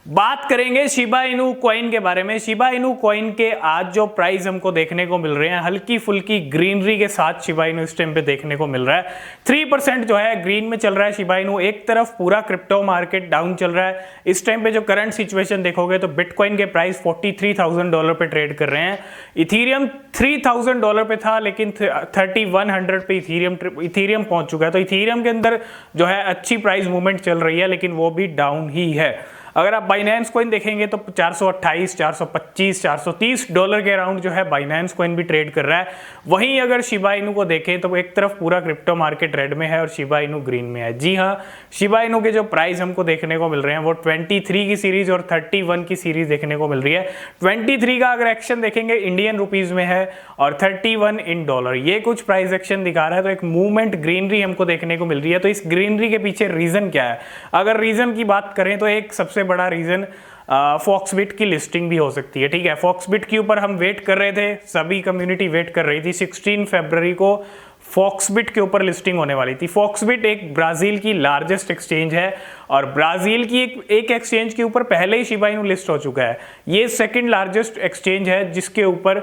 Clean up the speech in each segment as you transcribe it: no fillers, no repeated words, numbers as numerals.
बात करेंगे Shiba Inu coin के बारे में। शिबा इनू कॉइन के आज जो प्राइस हमको देखने को मिल रहे हैं, हल्की फुल्की ग्रीनरी के साथ शिबा इनू इस टाइम पे देखने को मिल रहा है। 3% जो है ग्रीन में चल रहा है शिबा इनू। एक तरफ पूरा क्रिप्टो मार्केट डाउन चल रहा है। इस टाइम पे जो करंट सिचुएशन देखोगे तो बिटकॉइन के प्राइस $43,000 पे ट्रेड कर रहे हैं। इथीरियम $3,000 पे था, लेकिन 3100 पे इथीरियम पहुंच चुका है। तो इथीरियम के अंदर जो है अच्छी प्राइस मूवमेंट चल रही है, लेकिन वो भी डाउन ही है। अगर आप बाइनेंस कॉइन देखेंगे तो 428, 425, $430 के अराउंड जो है बाइनेंस कॉइन भी ट्रेड कर रहा है। वहीं अगर शिबा इनू को देखें तो एक तरफ पूरा क्रिप्टो मार्केट रेड में है और शिबा इनू ग्रीन में है। जी हाँ, शिबा इनू के जो प्राइस हमको देखने को मिल रहे हैं वो 23 की सीरीज और 31 की सीरीज देखने को मिल रही है। 23 का अगर एक्शन देखेंगे इंडियन रुपीज में है और 31 इन डॉलर। ये कुछ प्राइस एक्शन दिखा रहा है, तो एक मूवमेंट ग्रीनरी हमको देखने को मिल रही है। तो इस ग्रीनरी के पीछे रीजन क्या है? अगर रीजन की बात करें तो एक सबसे बड़ा रीजन फॉक्सबिट की लिस्टिंग भी हो सकती है। ठीक है, फॉक्सबिट के ऊपर हम वेट कर रहे थे, सभी कम्युनिटी वेट कर रही थी। 16 फरवरी को फॉक्सबिट के ऊपर लिस्टिंग होने वाली थी। फॉक्सबिट एक ब्राजील की लार्जेस्ट एक्सचेंज है और ब्राजील की एक एक्सचेंज के ऊपर पहले ही शिबा इनू लिस्ट हो चुका है। ये सेकंड लार्जेस्ट एक्सचेंज है जिसके ऊपर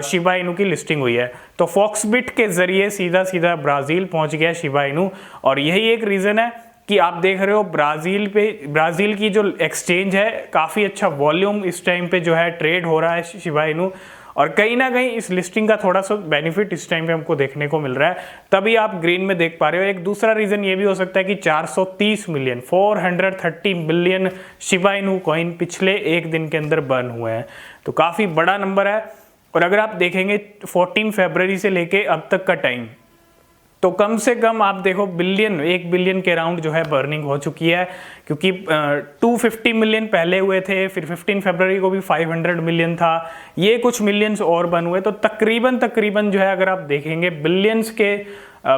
शिबा इनू की लिस्टिंग हुई है। तो फॉक्सबिट के जरिए सीधा सीधा ब्राजील पहुंच गया शिबा इनू, और यही एक रीजन है कि आप देख रहे हो ब्राजील की जो एक्सचेंज है काफ़ी अच्छा वॉल्यूम इस टाइम पे जो है ट्रेड हो रहा है शिबा इनू, और कहीं ना कहीं इस लिस्टिंग का थोड़ा सा बेनिफिट इस टाइम पे हमको देखने को मिल रहा है, तभी आप ग्रीन में देख पा रहे हो। एक दूसरा रीजन ये भी हो सकता है कि 430 million 430 million Shiba Inu coin पिछले एक दिन के अंदर बर्न हुए हैं। तो काफ़ी बड़ा नंबर है। और अगर आप देखेंगे 14 फरवरी से लेके अब तक का टाइम, तो कम से कम आप देखो $1 बिलियन के अराउंड जो है बर्निंग हो चुकी है, क्योंकि 250 मिलियन पहले हुए थे, फिर 15 फरवरी को भी 500 मिलियन था, ये कुछ मिलियंस और बन हुए। तो तकरीबन जो है अगर आप देखेंगे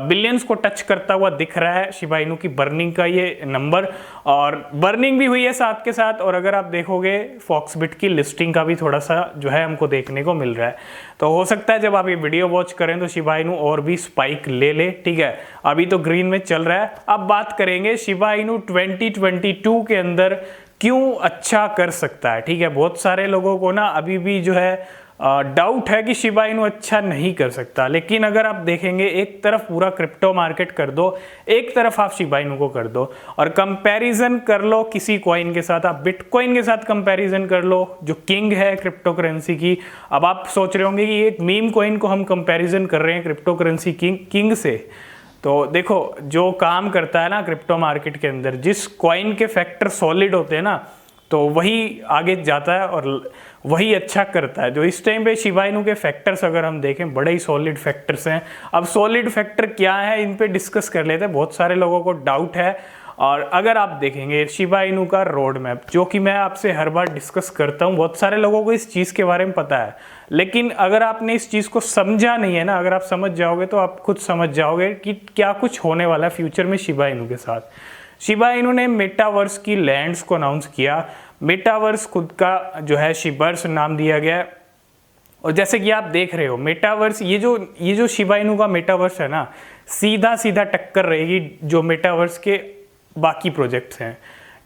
बिलियंस को टच करता हुआ दिख रहा है शिबा इनू की बर्निंग का ये नंबर, और बर्निंग भी हुई है साथ के साथ। और अगर आप देखोगे फॉक्सबिट की लिस्टिंग का भी थोड़ा सा जो है हमको देखने को मिल रहा है। तो हो सकता है जब आप ये वीडियो वॉच करें तो शिबा इनू और भी स्पाइक ले ले। ठीक है, अभी तो ग्रीन में चल रहा है। अब बात करेंगे शिबा इनू 2022 के अंदर क्यों अच्छा कर सकता है। ठीक है, बहुत सारे लोगों को ना अभी भी जो है डाउट है कि शिबा इनू अच्छा नहीं कर सकता, लेकिन अगर आप देखेंगे एक तरफ पूरा क्रिप्टो मार्केट कर दो, एक तरफ आप शिबा इनू को कर दो और कंपैरिजन कर लो किसी कॉइन के साथ। आप बिटकॉइन के साथ कंपैरिजन कर लो जो किंग है क्रिप्टो करेंसी की। अब आप सोच रहे होंगे कि एक मीम कॉइन को हम कंपैरिजन कर रहे हैं क्रिप्टो करेंसी किंग से। तो देखो, जो काम करता है ना क्रिप्टो मार्केट के अंदर, जिस कॉइन के फैक्टर सॉलिड होते हैं ना, तो वही आगे जाता है और वही अच्छा करता है। जो इस टाइम पे शिबा इनू के फैक्टर्स अगर हम देखें, बड़े ही सॉलिड फैक्टर्स हैं। अब सॉलिड फैक्टर क्या है, इन पे डिस्कस कर लेते हैं। बहुत सारे लोगों को डाउट है। और अगर आप देखेंगे शिबा इनू का रोड मैप, जो कि मैं आपसे हर बार डिस्कस करता हूँ, बहुत सारे लोगों को इस चीज़ के बारे में पता है, लेकिन अगर आपने इस चीज़ को समझा नहीं है ना, अगर आप समझ जाओगे तो आप खुद समझ जाओगे कि क्या कुछ होने वाला है फ्यूचर में शिबा इनू के साथ। शिबा इनू ने मेटावर्स की लैंड्स को अनाउंस किया। मेटावर्स खुद का जो है शिबर्स नाम दिया गया। और जैसे कि आप देख रहे हो मेटावर्स, ये जो शिबा इनू का मेटावर्स है ना, सीधा टक्कर रहेगी जो मेटावर्स के बाकी प्रोजेक्ट्स हैं।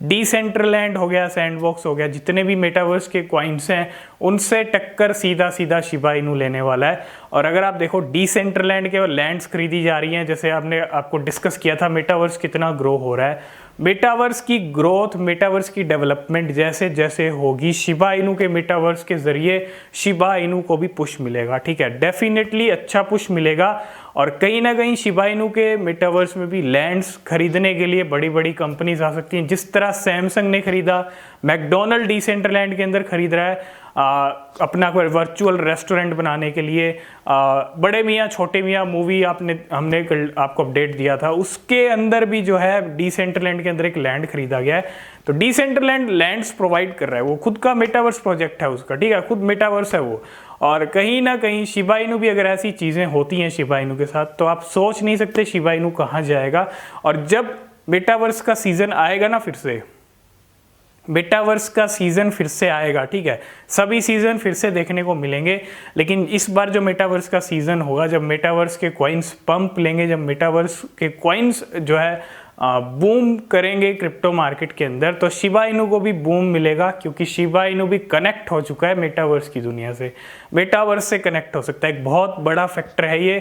डिसेंट्रलैंड हो गया, सैंडबॉक्स हो गया, जितने भी मेटावर्स के कॉइन्स हैं उनसे टक्कर सीधा शिबा इनू लेने वाला है। और अगर आप देखो डिसेंट्रलैंड के लैंड्स खरीदी जा रही हैं, जैसे आपको डिस्कस किया था मेटावर्स कितना ग्रो हो रहा है। मेटावर्स की ग्रोथ, मेटावर्स की डेवलपमेंट जैसे जैसे होगी, शिबा इनू के मेटावर्स के जरिए शिबा इनू को भी पुश मिलेगा। ठीक है, डेफिनेटली अच्छा पुश मिलेगा। और कहीं ना कहीं शिबा इनू के मेटावर्स में भी लैंड्स खरीदने के लिए बड़ी बड़ी कंपनीज आ सकती हैं। जिस तरह सैमसंग ने खरीदा, मैकडोनल्ड डिसेंट्रलैंड के अंदर खरीद रहा है अपना कोई वर्चुअल रेस्टोरेंट बनाने के लिए। बड़े मियाँ छोटे मियाँ मूवी हमने आपको अपडेट दिया था, उसके अंदर भी जो है डिसेंट्रलैंड के अंदर एक लैंड खरीदा गया है। तो डिसेंट्रलैंड लैंड्स प्रोवाइड कर रहा है, वो खुद का मेटावर्स प्रोजेक्ट है उसका। ठीक है, खुद मेटावर्स है वो। और कहीं ना कहीं शिबा इनू भी अगर ऐसी चीज़ें होती हैं शिबा इनू के साथ, तो आप सोच नहीं सकते शिबा इनू कहाँ जाएगा। और जब मेटावर्स का सीज़न आएगा ना, फिर से मेटावर्स का सीज़न फिर से आएगा। ठीक है, सभी सीज़न फिर से देखने को मिलेंगे, लेकिन इस बार जो मेटावर्स का सीज़न होगा, जब मेटावर्स के कॉइन्स पंप लेंगे, जब मेटावर्स के कॉइन्स जो है बूम करेंगे क्रिप्टो मार्केट के अंदर, तो शिबा इनू को भी बूम मिलेगा, क्योंकि शिबा इनू भी कनेक्ट हो चुका है मेटावर्स की दुनिया से, मेटावर्स से कनेक्ट हो सकता है। एक बहुत बड़ा फैक्टर है ये।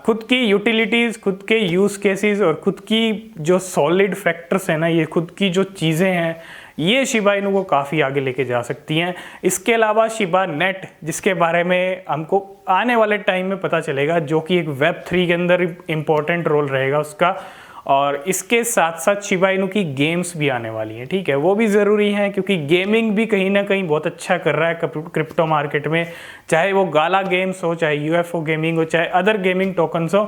खुद की यूटिलिटीज़, खुद के यूज़ केसेस और खुद की जो सॉलिड फैक्टर्स हैं ना, ये खुद की जो चीज़ें हैं, ये शिबा इनू को काफ़ी आगे लेके जा सकती हैं। इसके अलावा शिबा नेट, जिसके बारे में हमको आने वाले टाइम में पता चलेगा, जो कि एक Web3 के अंदर इम्पोर्टेंट रोल रहेगा उसका, और इसके साथ साथ शिबा इनू की गेम्स भी आने वाली हैं, ठीक है, वो भी ज़रूरी हैं, क्योंकि गेमिंग भी कहीं ना कहीं बहुत अच्छा कर रहा है क्रिप्टो मार्केट में, चाहे वो गाला गेम्स हो, चाहे यूएफओ गेमिंग हो, चाहे अदर गेमिंग टोकन्स हो।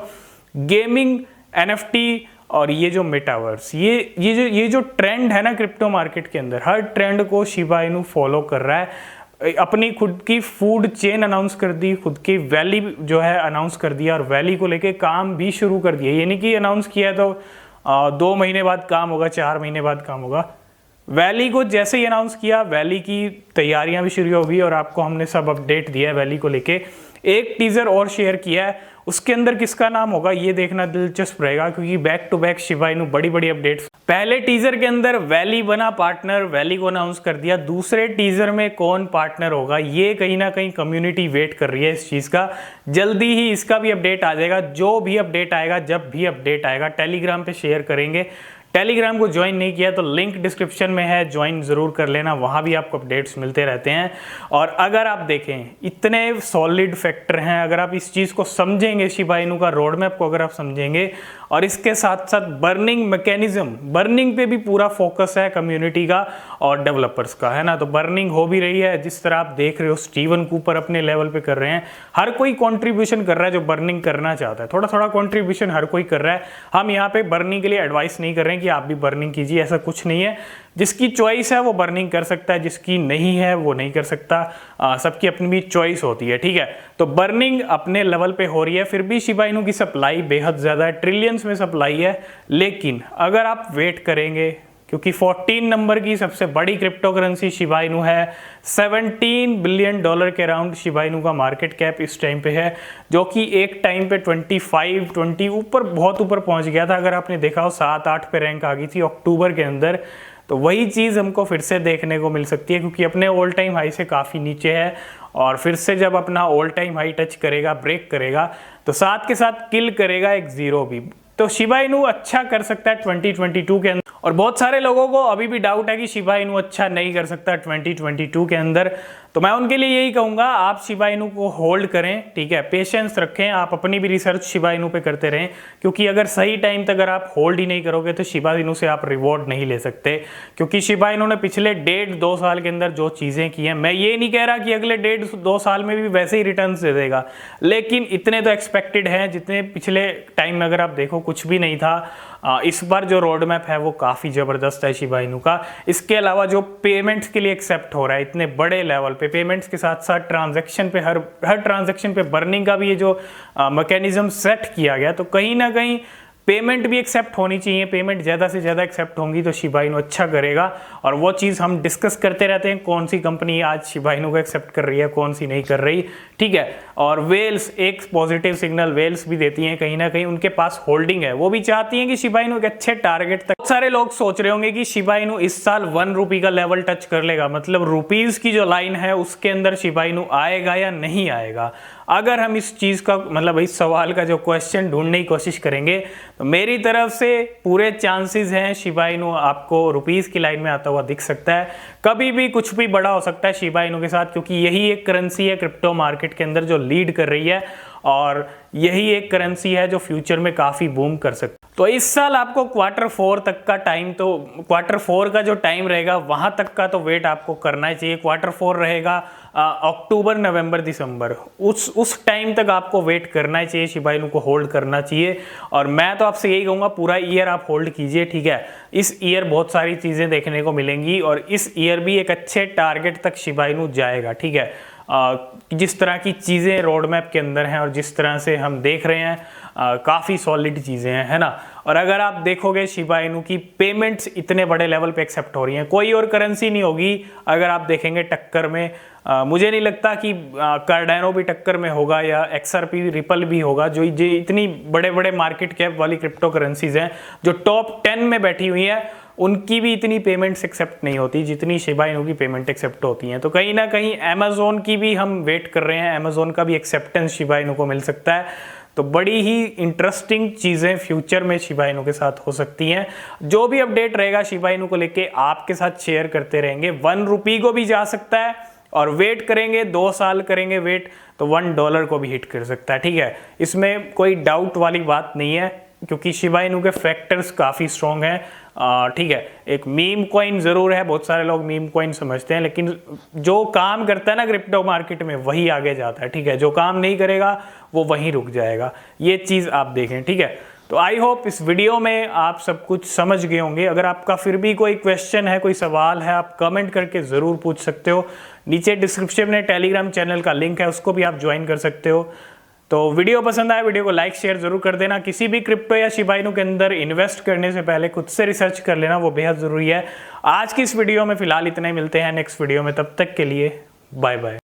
गेमिंग, एनएफटी और ये जो मेटावर्स, ये जो ट्रेंड है ना क्रिप्टो मार्केट के अंदर, हर ट्रेंड को शिबा इनू फॉलो कर रहा है। अपनी खुद की फूड चेन अनाउंस कर दी, खुद की वैली जो है अनाउंस कर दिया, और वैली को लेके काम भी शुरू कर दिया। ये नहीं कि अनाउंस किया तो 2 महीने बाद काम होगा, 4 महीने बाद काम होगा। वैली को जैसे ही अनाउंस किया, वैली की तैयारियां भी शुरू हो गई, और आपको हमने सब अपडेट दिया है वैली को लेके। एक टीजर और शेयर किया है, उसके अंदर किसका नाम होगा ये देखना दिलचस्प रहेगा, क्योंकि back to back Shiba Inu बड़ी बड़ी अपडेट्स। पहले टीजर के अंदर वैली बना पार्टनर, वैली को अनाउंस कर दिया। दूसरे टीजर में कौन पार्टनर होगा, ये कहीं ना कहीं कम्युनिटी वेट कर रही है इस चीज का। जल्दी ही इसका भी अपडेट आ जाएगा। जो भी अपडेट आएगा, जब भी अपडेट आएगा, टेलीग्राम पे शेयर करेंगे। टेलीग्राम को ज्वाइन नहीं किया तो लिंक डिस्क्रिप्शन में है, ज्वाइन ज़रूर कर लेना, वहाँ भी आपको अपडेट्स मिलते रहते हैं। और अगर आप देखें, इतने सॉलिड फैक्टर हैं, अगर आप इस चीज़ को समझेंगे, शिबा इनू का रोड मैप को अगर आप समझेंगे, और इसके साथ साथ बर्निंग मैकेनिज्म, बर्निंग पे भी पूरा फोकस है कम्युनिटी का और डेवलपर्स का, है ना। तो बर्निंग हो भी रही है, जिस तरह आप देख रहे हो स्टीवन कूपर अपने लेवल पे कर रहे हैं, हर कोई कंट्रीब्यूशन कर रहा है जो बर्निंग करना चाहता है, थोड़ा थोड़ा कंट्रीब्यूशन हर कोई कर रहा है। हम यहाँ पे बर्निंग के लिए एडवाइस नहीं कर रहे हैं कि आप भी बर्निंग कीजिए, ऐसा कुछ नहीं है। जिसकी चॉइस है वो बर्निंग कर सकता है, जिसकी नहीं है वो नहीं कर सकता। सबकी अपनी भी चॉइस होती है, ठीक है। तो बर्निंग अपने लेवल पे हो रही है, फिर भी शिबा इनू की सप्लाई बेहद ज़्यादा है, ट्रिलियंस में सप्लाई है। लेकिन अगर आप वेट करेंगे, क्योंकि 14 नंबर की सबसे बड़ी क्रिप्टो करेंसी शिबा इनू है, $17 बिलियन के अराउंड शिबा इनू का मार्केट कैप इस टाइम पे है, जो कि एक टाइम पे 25-20 ऊपर, बहुत ऊपर पहुंच गया था। अगर आपने देखा हो 7-8 पे रैंक आ गई थी अक्टूबर के अंदर। तो वही चीज़ हमको फिर से देखने को मिल सकती है, क्योंकि अपने ऑल टाइम हाई से काफ़ी नीचे है, और फिर से जब अपना ऑल टाइम हाई टच करेगा, ब्रेक करेगा, तो साथ के साथ किल करेगा एक जीरो भी। तो शिबा इनू अच्छा कर सकता है 2022 के अंदर। और बहुत सारे लोगों को अभी भी डाउट है कि शिबा इनू अच्छा नहीं कर सकता 2022 के अंदर, तो मैं उनके लिए यही कहूँगा, आप शिबा इनू को होल्ड करें, ठीक है, पेशेंस रखें, आप अपनी भी रिसर्च शिबा इनू पे करते रहें, क्योंकि अगर सही टाइम तक अगर आप होल्ड ही नहीं करोगे तो शिबा इनू से आप रिवॉर्ड नहीं ले सकते। क्योंकि शिबा इनू ने पिछले 1.5-2 साल के अंदर जो चीज़ें की हैं, मैं ये नहीं कह रहा कि अगले 1.5-2 साल में भी वैसे ही रिटर्न्स दे देगा, लेकिन इतने तो एक्सपेक्टेड हैं, जितने पिछले टाइम में अगर आप देखो कुछ भी नहीं था। इस बार जो रोड मैप है वो काफ़ी ज़बरदस्त है शिबा इनू का। इसके अलावा जो पेमेंट्स के लिए एक्सेप्ट हो रहा है इतने बड़े लेवल पे, पेमेंट्स के साथ साथ ट्रांजैक्शन पे, हर ट्रांजैक्शन पे बर्निंग का भी ये जो मैकेनिज्म सेट किया गया, तो कहीं ना कहीं पेमेंट भी एक्सेप्ट होनी चाहिए। पेमेंट ज़्यादा से ज़्यादा एक्सेप्ट होंगी तो शिबा इनू अच्छा करेगा, और वो चीज़ हम डिस्कस करते रहते हैं, कौन सी कंपनी आज शिबा इनू को एक्सेप्ट कर रही है, कौन सी नहीं कर रही, ठीक है। और वेल्स एक पॉजिटिव सिग्नल वेल्स भी देती हैं, कहीं ना कहीं उनके पास होल्डिंग है, वो भी चाहती हैं कि शिबा इनू एक अच्छे टारगेट तक। बहुत सारे लोग सोच रहे होंगे कि शिबा इनू इस साल 1 रुपी का लेवल टच कर लेगा, मतलब रुपीज़ की जो लाइन है उसके अंदर शिबा इनू आएगा या नहीं आएगा। अगर हम इस चीज़ का, मतलब इस सवाल का जो क्वेश्चन ढूंढने की कोशिश करेंगे, तो मेरी तरफ से पूरे चांसेस हैं शिबा इनू आपको रुपीज़ की लाइन में आता हुआ दिख सकता है। कभी भी कुछ भी बड़ा हो सकता है शिबा इनू के साथ, क्योंकि यही एक करेंसी है क्रिप्टो मार्केट के अंदर जो लीड कर रही है, और यही एक करेंसी है जो फ्यूचर में काफ़ी बूम कर सकती है। तो इस साल आपको Q4 तक का टाइम, तो Q4 का जो टाइम रहेगा वहाँ तक का तो वेट आपको करना ही चाहिए। Q4 रहेगा अक्टूबर, नवंबर, दिसंबर, उस टाइम तक आपको वेट करना ही चाहिए, शिबा इनू को होल्ड करना चाहिए। और मैं तो आपसे यही कहूँगा, पूरा ईयर आप होल्ड कीजिए, ठीक है। इस ईयर बहुत सारी चीज़ें देखने को मिलेंगी, और इस ईयर भी एक अच्छे टारगेट तक शिबा इनू जाएगा, ठीक है। जिस तरह की चीज़ें रोड मैप के अंदर हैं और जिस तरह से हम देख रहे हैं, काफ़ी सॉलिड चीज़ें हैं, है ना। और अगर आप देखोगे शिबा इनू की पेमेंट्स इतने बड़े लेवल पे एक्सेप्ट हो रही हैं, कोई और करेंसी नहीं होगी अगर आप देखेंगे टक्कर में। मुझे नहीं लगता कि कार्डानो भी टक्कर में होगा या XRP रिपल भी होगा, जो इतनी बड़े बड़े मार्केट कैप वाली क्रिप्टो करेंसीज हैं जो टॉप 10 में बैठी हुई हैं, उनकी भी इतनी पेमेंट्स एक्सेप्ट नहीं होती जितनी शिबा इनू की पेमेंट एक्सेप्ट होती हैं। तो कहीं ना कहीं अमेजोन की भी हम वेट कर रहे हैं, अमेजोन का भी एक्सेप्टेंस शिबा इनू को मिल सकता है। तो बड़ी ही इंटरेस्टिंग चीज़ें फ्यूचर में शिबा इनू के साथ हो सकती हैं। जो भी अपडेट रहेगा शिबा इनू को लेके आपके साथ शेयर करते रहेंगे। 1 रुपये को भी जा सकता है और वेट करेंगे, 2 साल करेंगे वेट तो $1 को भी हिट कर सकता है, ठीक है। इसमें कोई डाउट वाली बात नहीं है क्योंकि शिबा इनू के फैक्टर्स काफ़ी स्ट्रॉन्ग हैं, ठीक है। एक मीम कॉइन ज़रूर है, बहुत सारे लोग मीम कॉइन समझते हैं, लेकिन जो काम करता है ना क्रिप्टो मार्केट में वही आगे जाता है, ठीक है। जो काम नहीं करेगा वो वहीं रुक जाएगा, ये चीज़ आप देखें, ठीक है। तो आई होप इस वीडियो में आप सब कुछ समझ गए होंगे। अगर आपका फिर भी कोई क्वेश्चन है, कोई सवाल है, आप कमेंट करके ज़रूर पूछ सकते हो। नीचे डिस्क्रिप्शन में टेलीग्राम चैनल का लिंक है, उसको भी आप ज्वाइन कर सकते हो। तो वीडियो पसंद आए वीडियो को लाइक शेयर जरूर कर देना। किसी भी क्रिप्टो या शिबा इनू के अंदर इन्वेस्ट करने से पहले खुद से रिसर्च कर लेना, वो बेहद ज़रूरी है। आज की इस वीडियो में फिलहाल इतना ही, मिलते हैं नेक्स्ट वीडियो में, तब तक के लिए बाय बाय।